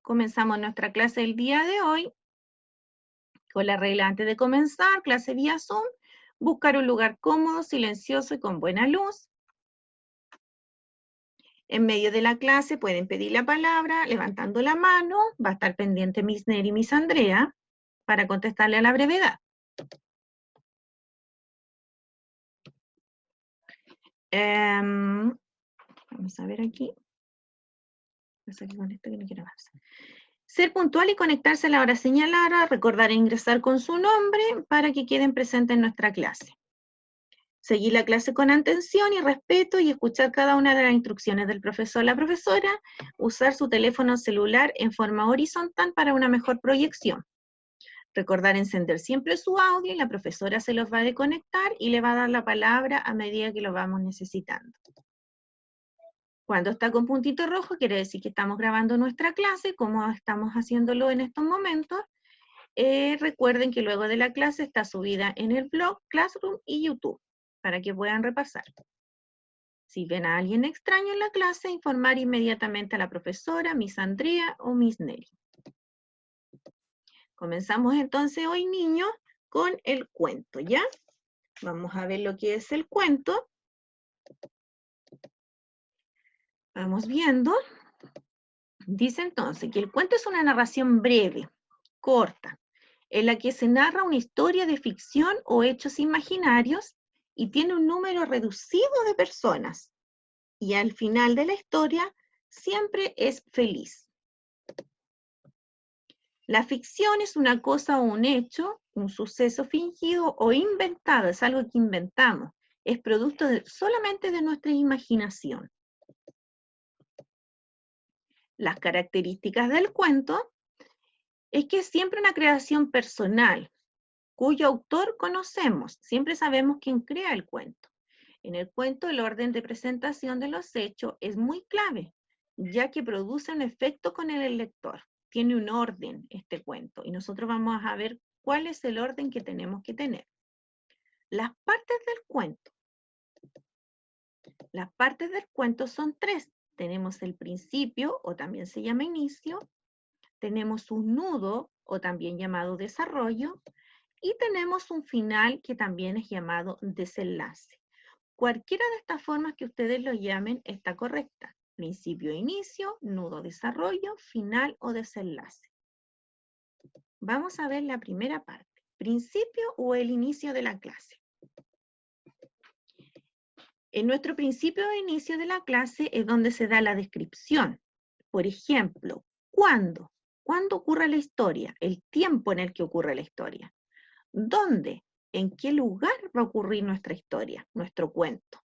Comenzamos nuestra clase del día de hoy con la regla antes de comenzar, clase vía Zoom, buscar un lugar cómodo, silencioso y con buena luz. En medio de la clase pueden pedir la palabra levantando la mano, va a estar pendiente Miss Neri y Miss Andrea para contestarle a la brevedad. Vamos a ver aquí. Con esto que no quiero más. Ser puntual y conectarse a la hora señalada, recordar e ingresar con su nombre para que queden presentes en nuestra clase. Seguir la clase con atención y respeto y escuchar cada una de las instrucciones del profesor o la profesora, usar su teléfono celular en forma horizontal para una mejor proyección. Recordar encender siempre su audio y la profesora se los va a desconectar y le va a dar la palabra a medida que lo vamos necesitando. Cuando está con puntito rojo quiere decir que estamos grabando nuestra clase, como estamos haciéndolo en estos momentos. Recuerden que luego de la clase está subida en el blog, Classroom y YouTube, para que puedan repasar. Si ven a alguien extraño en la clase, informar inmediatamente a la profesora, Miss Andrea o Miss Neri. Comenzamos entonces hoy, niños, con el cuento, ¿ya? Vamos a ver lo que es el cuento. Vamos viendo. Dice entonces que el cuento es una narración breve, corta, en la que se narra una historia de ficción o hechos imaginarios y tiene un número reducido de personas. Y al final de la historia siempre es feliz. La ficción es una cosa o un hecho, un suceso fingido o inventado, es algo que inventamos, es producto solamente de nuestra imaginación. Las características del cuento es que es siempre una creación personal, cuyo autor conocemos, siempre sabemos quién crea el cuento. En el cuento el orden de presentación de los hechos es muy clave, ya que produce un efecto con el lector. Tiene un orden este cuento y nosotros vamos a ver cuál es el orden que tenemos que tener. Las partes del cuento. Las partes del cuento son tres. Tenemos el principio, o también se llama inicio. Tenemos un nudo, o también llamado desarrollo. Y tenemos un final, que también es llamado desenlace. Cualquiera de estas formas que ustedes lo llamen está correcta. Principio, inicio, nudo, desarrollo, final o desenlace. Vamos a ver la primera parte. Principio o el inicio de la clase. En nuestro principio o inicio de la clase es donde se da la descripción. Por ejemplo, ¿cuándo? ¿Cuándo ocurre la historia? El tiempo en el que ocurre la historia. ¿Dónde? ¿En qué lugar va a ocurrir nuestra historia, nuestro cuento?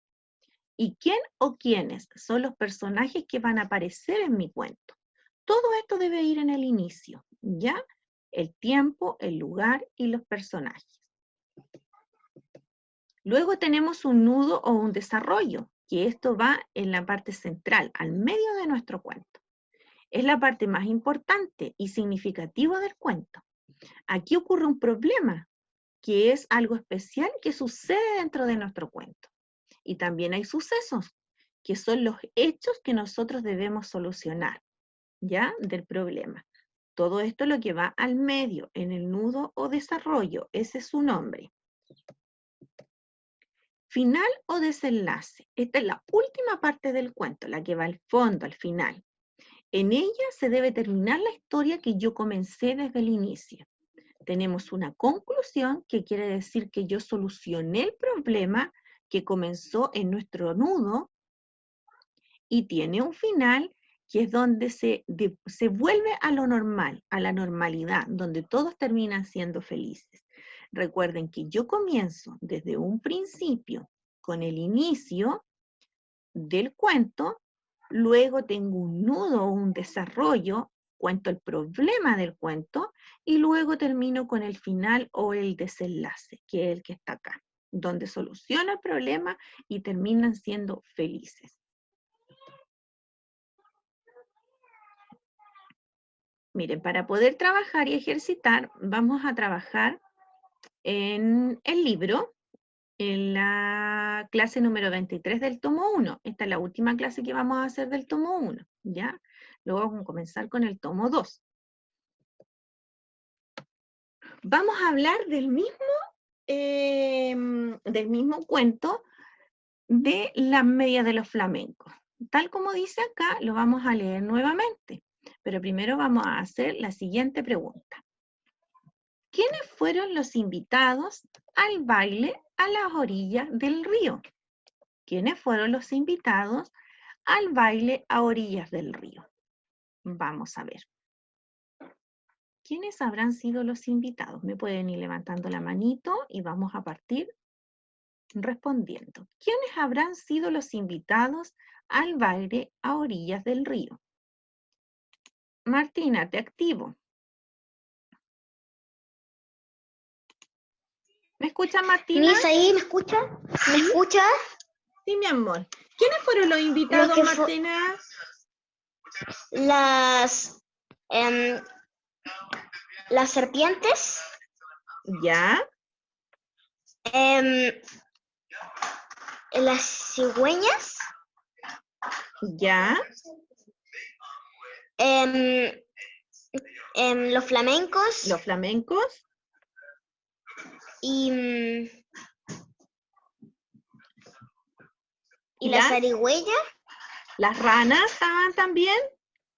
¿Y quién o quiénes son los personajes que van a aparecer en mi cuento? Todo esto debe ir en el inicio, ¿ya? El tiempo, el lugar y los personajes. Luego tenemos un nudo o un desarrollo, que esto va en la parte central, al medio de nuestro cuento. Es la parte más importante y significativa del cuento. Aquí ocurre un problema, que es algo especial que sucede dentro de nuestro cuento. Y también hay sucesos, que son los hechos que nosotros debemos solucionar, ¿ya? Del problema. Todo esto es lo que va al medio, en el nudo o desarrollo, ese es su nombre. Final o desenlace. Esta es la última parte del cuento, la que va al fondo, al final. En ella se debe terminar la historia que yo comencé desde el inicio. Tenemos una conclusión, que quiere decir que yo solucioné el problema que comenzó en nuestro nudo, y tiene un final, que es donde se vuelve a lo normal, a la normalidad, donde todos terminan siendo felices. Recuerden que yo comienzo desde un principio con el inicio del cuento, luego tengo un nudo o un desarrollo, cuento el problema del cuento y luego termino con el final o el desenlace, que es el que está acá, donde soluciona el problema y terminan siendo felices. Miren, para poder trabajar y ejercitar, vamos a trabajar en el libro. en la clase número 23 del tomo 1. Esta es la última clase que vamos a hacer del tomo 1, ¿ya? Luego vamos a comenzar con el tomo 2. Vamos a hablar del mismo cuento de las medias de los flamencos. Tal como dice acá, lo vamos a leer nuevamente. Pero primero vamos a hacer la siguiente pregunta. ¿Quiénes fueron los invitados al baile a las orillas del río? ¿Quiénes fueron los invitados al baile a orillas del río? Vamos a ver. ¿Quiénes habrán sido los invitados? Me pueden ir levantando la manito y vamos a partir respondiendo. ¿Quiénes habrán sido los invitados al baile a orillas del río? Martina, te activo. ¿Me escucha, Martina? Miss, ¿ahí me escucha? ¿Me escucha? Sí, mi amor. ¿Quiénes fueron los invitados, Martina? Las serpientes. ¿Ya? Las cigüeñas. ¿Ya? Los flamencos. ¿Los flamencos? Y la zarigüeya. ¿Las ranas estaban también?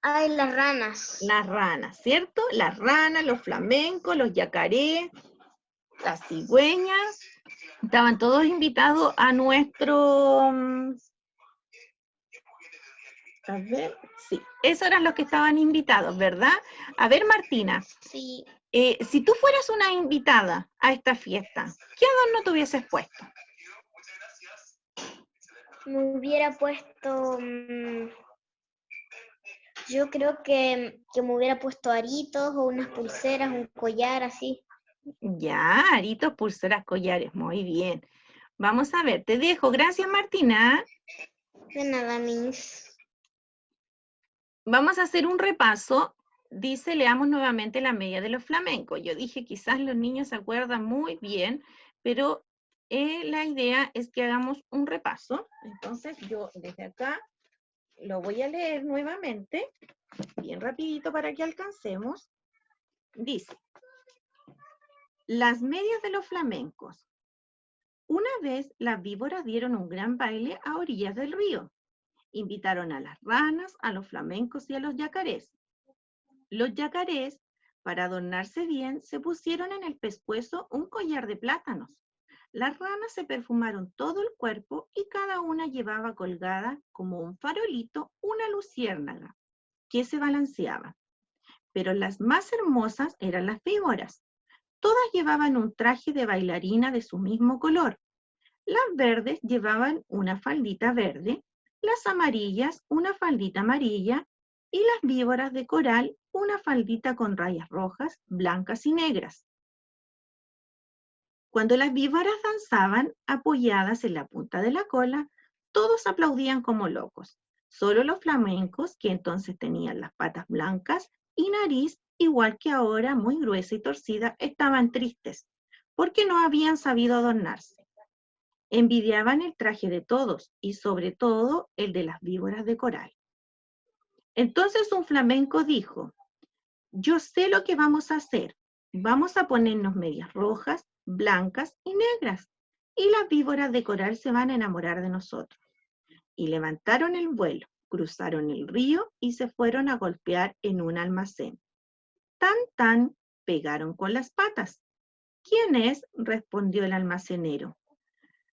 Ay, las ranas. Las ranas, ¿cierto? Las ranas, los flamencos, los yacarés, las cigüeñas. Estaban todos invitados a nuestro... A ver, sí, esos eran los que estaban invitados, ¿verdad? A ver, Martina. Sí. Si tú fueras una invitada a esta fiesta, ¿qué adorno te hubieses puesto? Me hubiera puesto... yo creo que me hubiera puesto aritos o unas pulseras, un collar así. Ya, aritos, pulseras, collares, muy bien. Vamos a ver, te dejo. Gracias, Martina. De nada, Miss. Vamos a hacer un repaso. Dice, leamos nuevamente la media de los flamencos. Yo dije, quizás los niños se acuerdan muy bien, pero la idea es que hagamos un repaso. Entonces, yo desde acá lo voy a leer nuevamente, bien rapidito para que alcancemos. Dice, las medias de los flamencos. Una vez las víboras dieron un gran baile a orillas del río. Invitaron a las ranas, a los flamencos y a los yacarés. Los yacarés, para adornarse bien, se pusieron en el pescuezo un collar de plátanos. Las ranas se perfumaron todo el cuerpo y cada una llevaba colgada, como un farolito, una luciérnaga que se balanceaba. Pero las más hermosas eran las víboras. Todas llevaban un traje de bailarina de su mismo color. Las verdes llevaban una faldita verde, las amarillas una faldita amarilla y las víboras de coral una faldita con rayas rojas, blancas y negras. Cuando las víboras danzaban apoyadas en la punta de la cola, todos aplaudían como locos. Solo los flamencos, que entonces tenían las patas blancas y nariz igual que ahora muy gruesa y torcida, estaban tristes porque no habían sabido adornarse. Envidiaban el traje de todos y sobre todo el de las víboras de coral. Entonces un flamenco dijo, yo sé lo que vamos a hacer. Vamos a ponernos medias rojas, blancas y negras y las víboras de coral se van a enamorar de nosotros. Y levantaron el vuelo, cruzaron el río y se fueron a golpear en un almacén. Tan, tan, pegaron con las patas. ¿Quién es?, respondió el almacenero.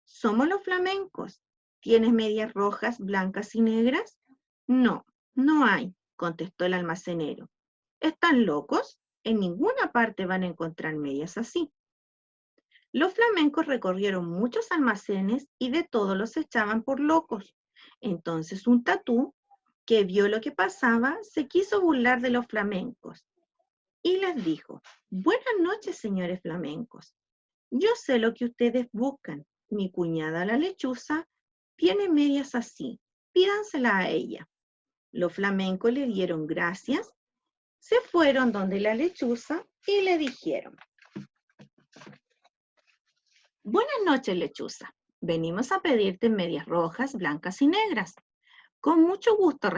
Somos los flamencos. ¿Tienes medias rojas, blancas y negras? No, no hay, contestó el almacenero. ¿Están locos? En ninguna parte van a encontrar medias así. Los flamencos recorrieron muchos almacenes y de todos los echaban por locos. Entonces un tatú, que vio lo que pasaba, se quiso burlar de los flamencos y les dijo, buenas noches, señores flamencos. Yo sé lo que ustedes buscan. Mi cuñada la lechuza tiene medias así. Pídansela a ella. Los flamencos le dieron gracias, se fueron donde la lechuza y le dijeron, Buenas noches, lechuza. Venimos a pedirte medias rojas, blancas y negras. Con mucho gusto,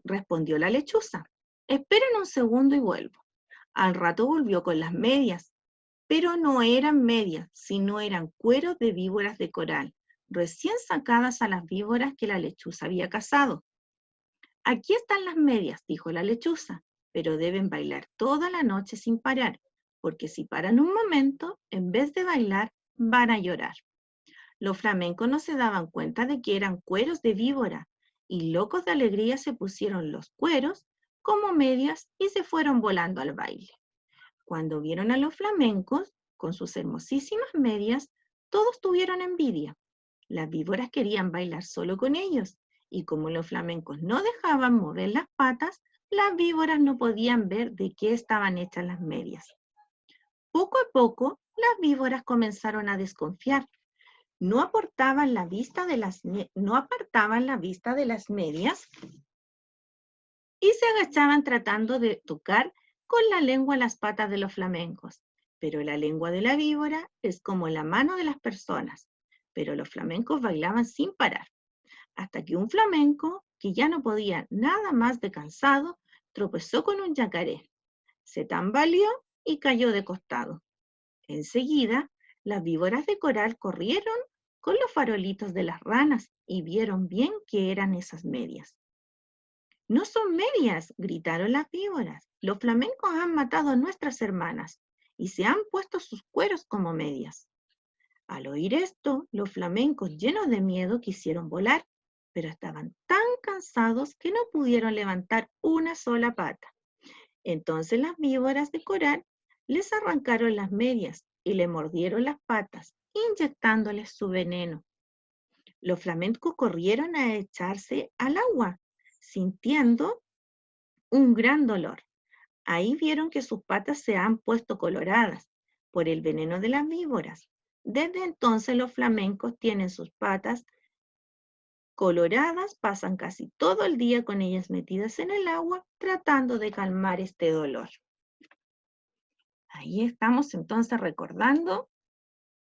respondió la lechuza. Esperen un segundo y vuelvo. Al rato volvió con las medias, pero no eran medias, sino eran cueros de víboras de coral, recién sacadas a las víboras que la lechuza había cazado. Aquí están las medias, dijo la lechuza, pero deben bailar toda la noche sin parar, porque si paran un momento, en vez de bailar, van a llorar. Los flamencos no se daban cuenta de que eran cueros de víbora, y locos de alegría se pusieron los cueros como medias y se fueron volando al baile. Cuando vieron a los flamencos con sus hermosísimas medias, todos tuvieron envidia. Las víboras querían bailar solo con ellos, y como los flamencos no dejaban mover las patas, las víboras no podían ver de qué estaban hechas las medias. Poco a poco, las víboras comenzaron a desconfiar. No apartaban la vista de las medias y se agachaban tratando de tocar con la lengua las patas de los flamencos. Pero la lengua de la víbora es como la mano de las personas. Pero los flamencos bailaban sin parar, hasta que un flamenco, que ya no podía nada más de cansado, tropezó con un yacaré. Se tambaleó y cayó de costado. Enseguida, las víboras de coral corrieron con los farolitos de las ranas y vieron bien qué eran esas medias. «No son medias», gritaron las víboras. «Los flamencos han matado a nuestras hermanas y se han puesto sus cueros como medias». Al oír esto, los flamencos, llenos de miedo, quisieron volar, pero estaban tan cansados que no pudieron levantar una sola pata. Entonces las víboras de coral les arrancaron las medias y le mordieron las patas, inyectándoles su veneno. Los flamencos corrieron a echarse al agua, sintiendo un gran dolor. Ahí vieron que sus patas se han puesto coloradas por el veneno de las víboras. Desde entonces los flamencos tienen sus patas coloradas, pasan casi todo el día con ellas metidas en el agua, tratando de calmar este dolor. Ahí estamos entonces recordando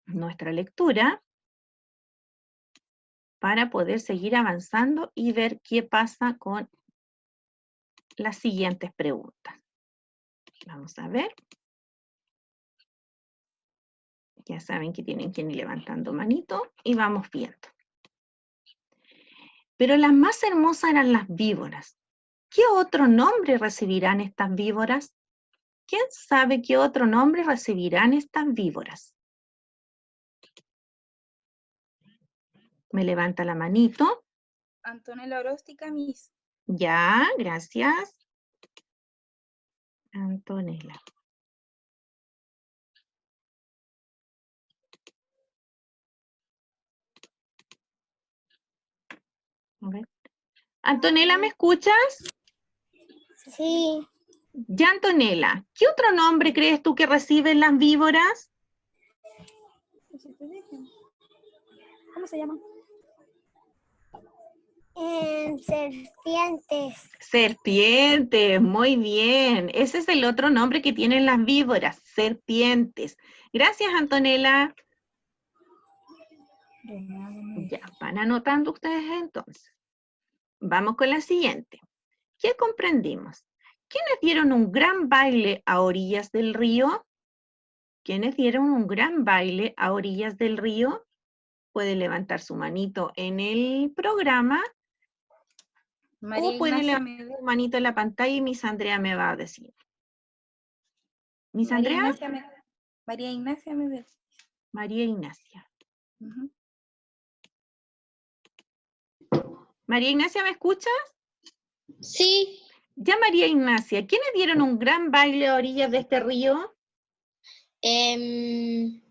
nuestra lectura para poder seguir avanzando y ver qué pasa con las siguientes preguntas. Vamos a ver. Ya saben que tienen que ir levantando manito y vamos viendo. Pero las más hermosas eran las víboras. ¿Qué otro nombre recibirán estas víboras? ¿Quién sabe qué otro nombre recibirán estas víboras? Me levanta la manito. Antonella Orostica, Miss. Ya, gracias. Antonella. A ver. Antonella, ¿me escuchas? Sí. Ya, Antonella, ¿qué otro nombre crees tú que reciben las víboras? ¿Cómo se llama? Serpientes. Serpientes, muy bien. Ese es el otro nombre que tienen las víboras, serpientes. Gracias, Antonella. Ya, van anotando ustedes entonces. Vamos con la siguiente. ¿Qué comprendimos? ¿Quiénes dieron un gran baile a orillas del río? ¿Quiénes dieron un gran baile a orillas del río? Puede levantar su manito en el programa María o puede Ignacia levantar su manito en la pantalla y Miss Andrea me va a decir. ¿Miss María Andrea? Ignacia María Ignacia Medel. María Ignacia. María Ignacia, ¿me escuchas? Sí. Ya, María Ignacia, ¿quiénes dieron un gran baile a orillas de este río?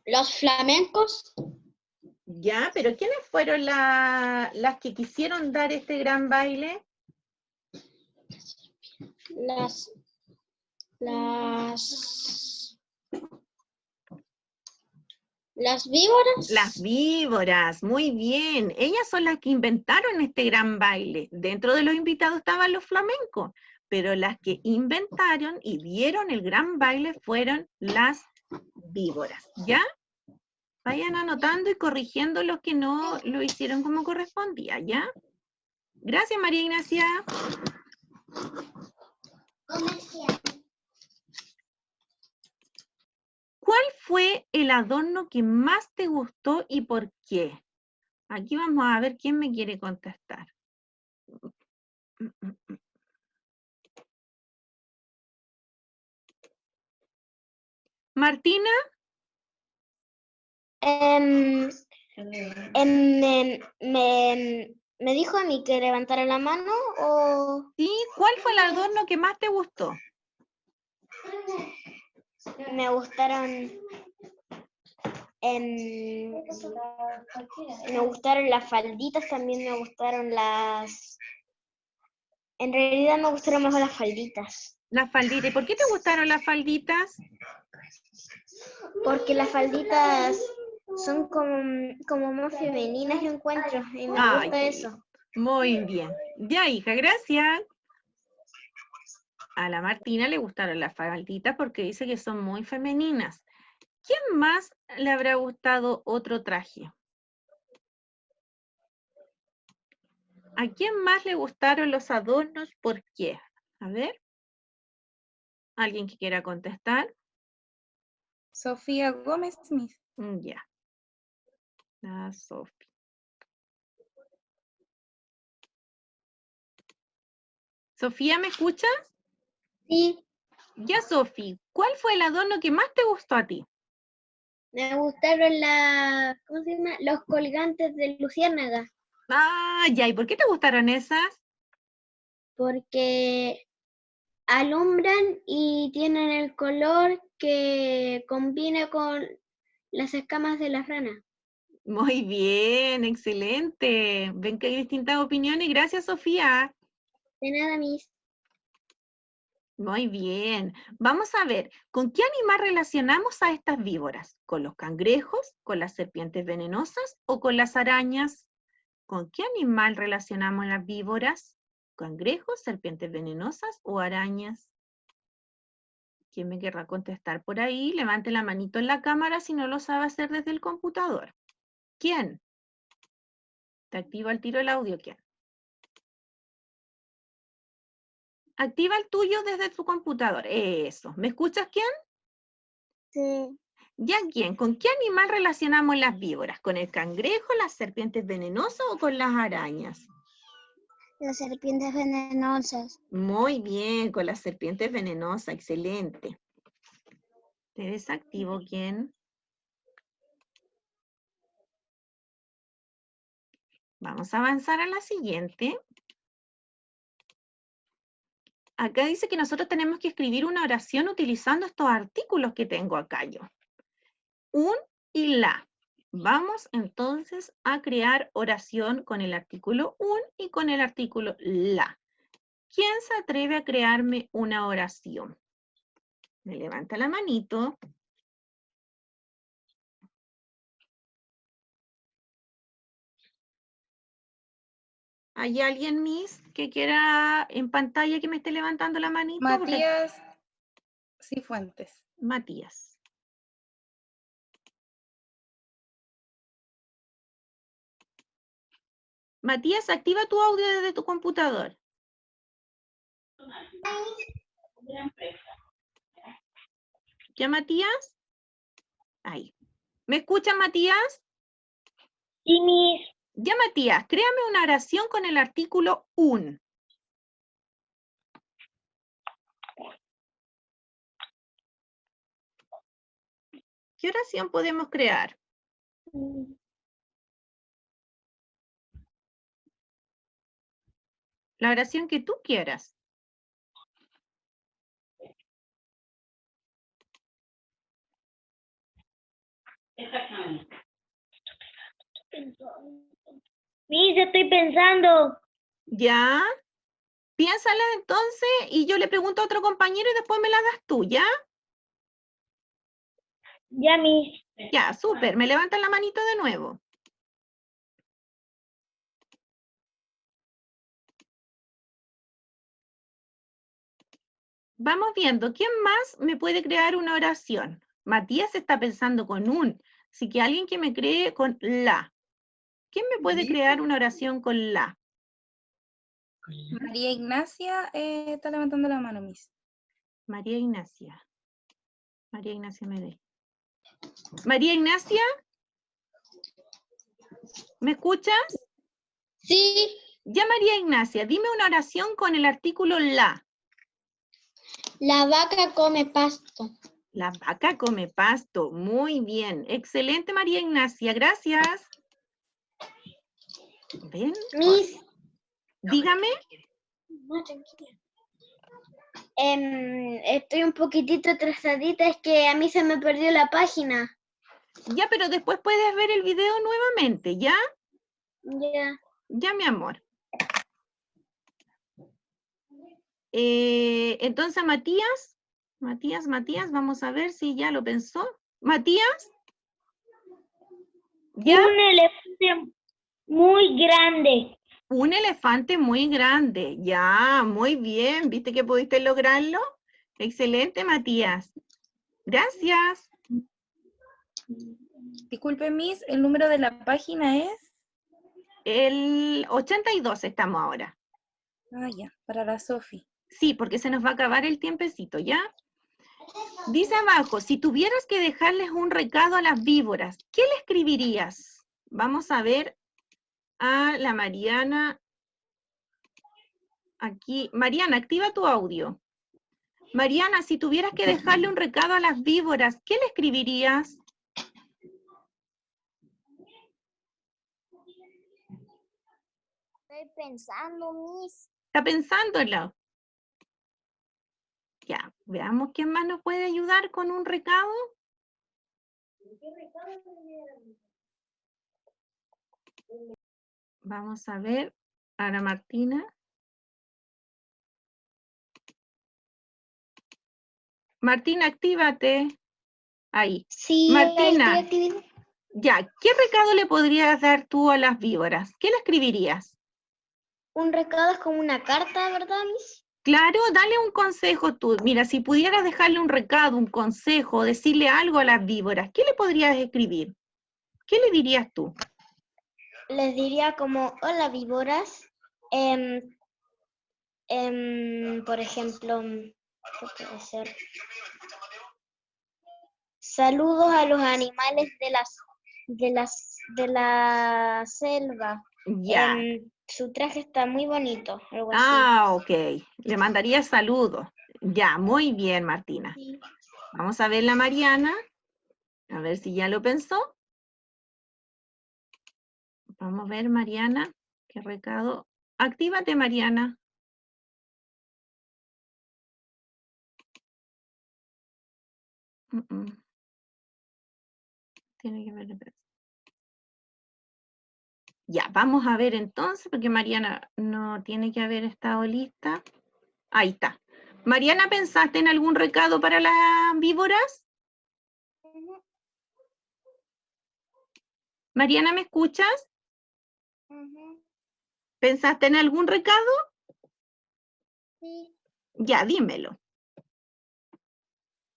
Los flamencos. Ya, pero ¿quiénes fueron las que quisieron dar este gran baile? Las víboras. Las víboras, muy bien. Ellas son las que inventaron este gran baile. Dentro de los invitados estaban los flamencos, pero las que inventaron y dieron el gran baile fueron las víboras, ¿ya? Vayan anotando y corrigiendo los que no lo hicieron como correspondía, ¿ya? Gracias, María Ignacia. ¿Cuál fue el adorno que más te gustó y por qué? Aquí vamos a ver quién me quiere contestar. Martina, ¿Me dijo a mí que levantara la mano o ¿sí? ¿Cuál fue el adorno que más te gustó? me gustaron? Me gustaron las falditas, también me gustaron las... En realidad me gustaron más las falditas, Las falditas. ¿Y por qué te gustaron las falditas? porque las falditas son como más femeninas, yo encuentro, y me Ay, gusta qué eso. lindo. Muy bien. Ya, hija, gracias. A la Martina le gustaron las falditas porque dice que son muy femeninas. ¿Quién más le habrá gustado otro traje? ¿A quién más le gustaron los adornos? ¿Por qué? A ver. ¿Alguien que quiera contestar? Sofía Gómez Smith. Ya. La Sofi. Sofía, ¿me escuchas? Sí, Ya, Sofi, ¿cuál fue el adorno que más te gustó a ti? me gustaron ¿cómo se llama? Los colgantes de luciérnaga, Ah, ya, ¿y por qué te gustaron esas? porque alumbran y tienen el color que combina con las escamas de la rana. Muy bien, excelente. Ven que hay distintas opiniones. Gracias, Sofía. De nada, Miss. Muy bien. Vamos a ver, ¿con qué animal relacionamos a estas víboras? ¿Con los cangrejos, con las serpientes venenosas o con las arañas? ¿Con qué animal relacionamos las víboras? ¿Cangrejos, serpientes venenosas o arañas? ¿Quién me querrá contestar por ahí? Levante la manito en la cámara si no lo sabe hacer desde el computador. ¿Quién? ¿Te activa el tiro el audio? ¿Quién? Activa el tuyo desde tu computador. Eso. ¿Me escuchas quién? Sí. ¿Ya quién? ¿Con qué animal relacionamos las víboras? ¿Con el cangrejo, las serpientes venenosas o con las arañas? Las serpientes venenosas. Muy bien, con las serpientes venenosas. Excelente. ¿Te desactivo quién? Vamos a avanzar a la siguiente. Acá dice que nosotros tenemos que escribir una oración utilizando estos artículos que tengo acá yo. Un y la. Vamos entonces a crear oración con el artículo un y con el artículo la. ¿Quién se atreve a crearme una oración? Me levanta la manito. ¿Hay alguien, Miss, que quiera en pantalla que me esté levantando la manito? Porque- Matías Cifuentes. Matías. Matías, activa tu audio desde tu computador. ¿Ya, Matías? Ahí. ¿Me escuchas, Matías? Sí, Miss. Ya, Matías, créame una oración con el artículo un. ¿Qué oración podemos crear? La oración que tú quieras. Miss, estoy pensando. ¿Ya? Piénsala entonces y yo le pregunto a otro compañero y después me la das tú, ¿ya? Ya, Miss. Ya, súper. Me levantan la manito de nuevo. Vamos viendo, ¿quién más me puede crear una oración? Matías está pensando con un. Así que alguien que me cree con la. ¿Quién me puede crear una oración con la? María Ignacia está levantando la mano, Miss. María Ignacia. María Ignacia Medellín. María Ignacia, ¿me escuchas? Sí. Ya, María Ignacia, dime una oración con el artículo la. La vaca come pasto. La vaca come pasto. Muy bien. Excelente, María Ignacia. Gracias. ¿Ven? Miss. Dígame. No, tranquila. Estoy un poquitito atrasadita, es que a mí se me perdió la página. Ya, pero después puedes ver el video nuevamente, ¿ya? Ya. Ya, mi amor. Entonces, Matías, vamos a ver si ya lo pensó. Matías. ¿Ya? Un elefante muy grande. Un elefante muy grande. Ya, muy bien. ¿Viste que pudiste lograrlo? Excelente, Matías. Gracias. Disculpe, Miss, el número de la página es... El 82 estamos ahora. Ah, ya, para la Sofi. Sí, porque se nos va a acabar el tiempecito, ¿ya? Dice abajo, si tuvieras que dejarles un recado a las víboras, ¿qué le escribirías? Vamos a ver a la Mariana. Aquí, Mariana, activa tu audio. Mariana, si tuvieras que dejarle un recado a las víboras, ¿qué le escribirías? Estoy pensando, Miss. ¿Está pensándolo? Ya, veamos quién más nos puede ayudar con un recado. Vamos a ver, Ana Martina. Martina, actívate. Ahí. Sí, Martina, estoy activando. ya, ¿qué recado le podrías dar tú a las víboras? ¿Qué le escribirías? Un recado es como una carta, ¿verdad, Miss? Claro, dale un consejo tú. Mira, si pudieras dejarle un recado, un consejo, decirle algo a las víboras, ¿qué le podrías escribir? ¿Qué le dirías tú? Les diría como, hola, víboras. Por ejemplo, ¿qué puede ser? Saludos a los animales de la selva. Ya. Su traje está muy bonito, algo así. Ah, ok. Le mandaría saludos. Ya, muy bien, Martina. Sí. Vamos a ver la Mariana. A ver si ya lo pensó. Vamos a ver, Mariana. ¿Qué recado? Actívate, Mariana. Tiene que ver. Ya, vamos a ver entonces, porque Mariana no tiene que haber estado lista. Ahí está. Mariana, ¿pensaste en algún recado para las víboras? Mariana, ¿me escuchas? ¿Pensaste en algún recado? Sí, Ya, dímelo.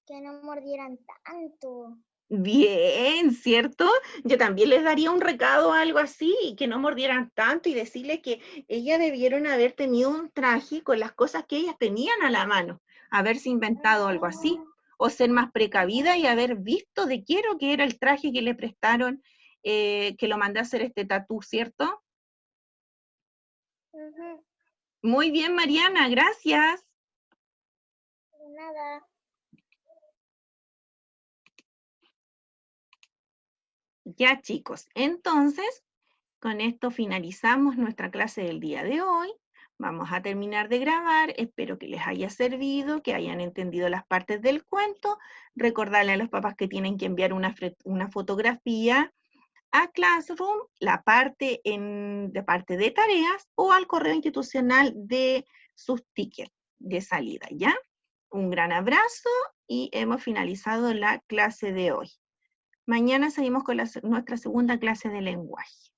que no mordieran tanto. Bien, ¿cierto? Yo también les daría un recado, algo así, y que no mordieran tanto y decirles que ellas debieron haber tenido un traje con las cosas que ellas tenían a la mano, haberse inventado algo así, o ser más precavida y haber visto de qué era el traje que le prestaron, que lo mandé a hacer este tatú, ¿cierto? Muy bien, Mariana, gracias. De nada. Ya, chicos, entonces, con esto finalizamos nuestra clase del día de hoy. Vamos a terminar de grabar. Espero que les haya servido, que hayan entendido las partes del cuento. Recordarle a los papás que tienen que enviar una fotografía a Classroom, la parte de tareas, o al correo institucional de sus tickets de salida, ¿ya? Un gran abrazo y hemos finalizado la clase de hoy. Mañana seguimos con nuestra segunda clase de lenguaje.